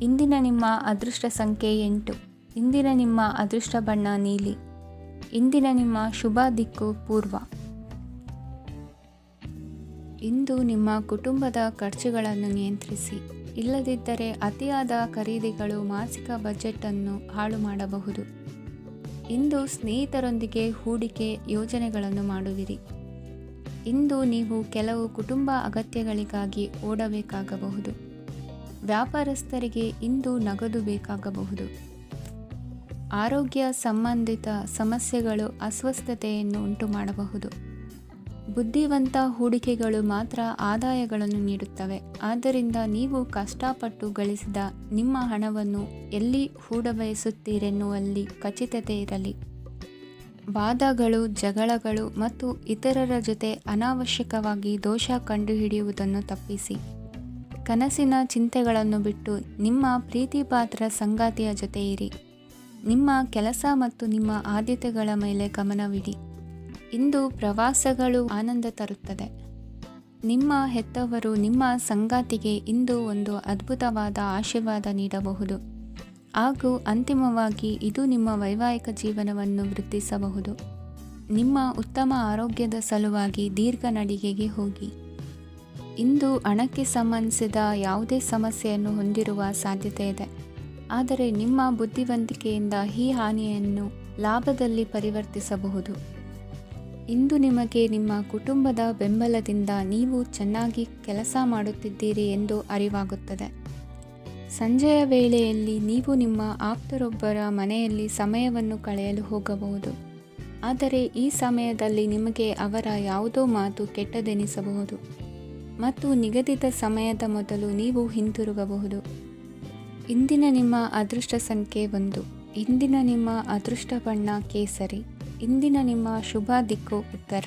ಇಂದಿನ ನಿಮ್ಮ ಅದೃಷ್ಟ ಸಂಖ್ಯೆ 8. ಇಂದಿನ ನಿಮ್ಮ ಅದೃಷ್ಟ ಬಣ್ಣ ನೀಲಿ. ಇಂದಿನ ನಿಮ್ಮ ಶುಭ ದಿಕ್ಕು ಪೂರ್ವ. ಇಂದು ನಿಮ್ಮ ಕುಟುಂಬದ ಖರ್ಚುಗಳನ್ನು ನಿಯಂತ್ರಿಸಿ. ಇಲ್ಲದಿದ್ದರೆ ಅತಿಯಾದ ಖರೀದಿಗಳು ಮಾಸಿಕ ಬಜೆಟನ್ನು ಹಾಳು ಮಾಡಬಹುದು. ಇಂದು ಸ್ನೇಹಿತರೊಂದಿಗೆ ಹೂಡಿಕೆ ಯೋಜನೆಗಳನ್ನು ಮಾಡುವಿರಿ. ಇಂದು ನೀವು ಕೆಲವು ಕುಟುಂಬ ಅಗತ್ಯಗಳಿಗಾಗಿ ಓಡಬೇಕಾಗಬಹುದು. ವ್ಯಾಪಾರಸ್ಥರಿಗೆ ಇಂದು ನಗದು ಬೇಕಾಗಬಹುದು. ಆರೋಗ್ಯ ಸಂಬಂಧಿತ ಸಮಸ್ಯೆಗಳು ಅಸ್ವಸ್ಥತೆಯನ್ನು ಉಂಟುಮಾಡಬಹುದು. ಬುದ್ಧಿವಂತ ಹೂಡಿಕೆಗಳು ಮಾತ್ರ ಆದಾಯಗಳನ್ನು ನೀಡುತ್ತವೆ. ಆದ್ದರಿಂದ ನೀವು ಕಷ್ಟಪಟ್ಟು ಗಳಿಸಿದ ನಿಮ್ಮ ಹಣವನ್ನು ಎಲ್ಲಿ ಹೂಡಬಯಸುತ್ತೀರೆನ್ನುವಲ್ಲಿ ಖಚಿತತೆ ಇರಲಿ. ವಾದಗಳು, ಜಗಳಗಳು ಮತ್ತು ಇತರರ ಜೊತೆ ಅನಾವಶ್ಯಕವಾಗಿ ದೋಷ ಕಂಡುಹಿಡಿಯುವುದನ್ನು ತಪ್ಪಿಸಿ. ಕನಸಿನ ಚಿಂತೆಗಳನ್ನು ಬಿಟ್ಟು ನಿಮ್ಮ ಪ್ರೀತಿಪಾತ್ರ ಸಂಗಾತಿಯ ಜೊತೆ ಇರಿ. ನಿಮ್ಮ ಕೆಲಸ ಮತ್ತು ನಿಮ್ಮ ಆದ್ಯತೆಗಳ ಮೇಲೆ ಗಮನವಿಡಿ. ಇಂದು ಪ್ರವಾಸಗಳು ಆನಂದ ತರುತ್ತದೆ. ನಿಮ್ಮ ಹೆತ್ತವರು ನಿಮ್ಮ ಸಂಗಾತಿಗೆ ಇಂದು ಒಂದು ಅದ್ಭುತವಾದ ಆಶೀರ್ವಾದ ನೀಡಬಹುದು ಹಾಗೂ ಅಂತಿಮವಾಗಿ ಇದು ನಿಮ್ಮ ವೈವಾಹಿಕ ಜೀವನವನ್ನು ವೃದ್ಧಿಸಬಹುದು. ನಿಮ್ಮ ಉತ್ತಮ ಆರೋಗ್ಯದ ಸಲುವಾಗಿ ದೀರ್ಘ ನಡಿಗೆಗೆ ಹೋಗಿ. ಇಂದು ಹಣಕ್ಕೆ ಸಂಬಂಧಿಸಿದ ಯಾವುದೇ ಸಮಸ್ಯೆಯನ್ನು ಹೊಂದಿರುವ ಸಾಧ್ಯತೆ ಇದೆ, ಆದರೆ ನಿಮ್ಮ ಬುದ್ಧಿವಂತಿಕೆಯಿಂದ ಈ ಹಾನಿಯನ್ನು ಲಾಭದಲ್ಲಿ ಪರಿವರ್ತಿಸಬಹುದು. ಇಂದು ನಿಮಗೆ ನಿಮ್ಮ ಕುಟುಂಬದ ಬೆಂಬಲದಿಂದ ನೀವು ಚೆನ್ನಾಗಿ ಕೆಲಸ ಮಾಡುತ್ತಿದ್ದೀರಿ ಎಂದು ಅರಿವಾಗುತ್ತದೆ. ಸಂಜೆಯ ವೇಳೆಯಲ್ಲಿ ನೀವು ನಿಮ್ಮ ಆಪ್ತರೊಬ್ಬರ ಮನೆಯಲ್ಲಿ ಸಮಯವನ್ನು ಕಳೆಯಲು ಹೋಗಬಹುದು, ಆದರೆ ಈ ಸಮಯದಲ್ಲಿ ನಿಮಗೆ ಅವರ ಯಾವುದೋ ಮಾತು ಕೆಟ್ಟದೆನಿಸಬಹುದು ಮತ್ತು ನಿಗದಿತ ಸಮಯದ ಮೊದಲು ನೀವು ಹಿಂತಿರುಗಬಹುದು. ಇಂದಿನ ನಿಮ್ಮ ಅದೃಷ್ಟ ಸಂಖ್ಯೆ 1. ಇಂದಿನ ನಿಮ್ಮ ಅದೃಷ್ಟ ಬಣ್ಣ ಕೇಸರಿ. ಇಂದಿನ ನಿಮ್ಮ ಶುಭ ದಿಕ್ಕು ಉತ್ತರ.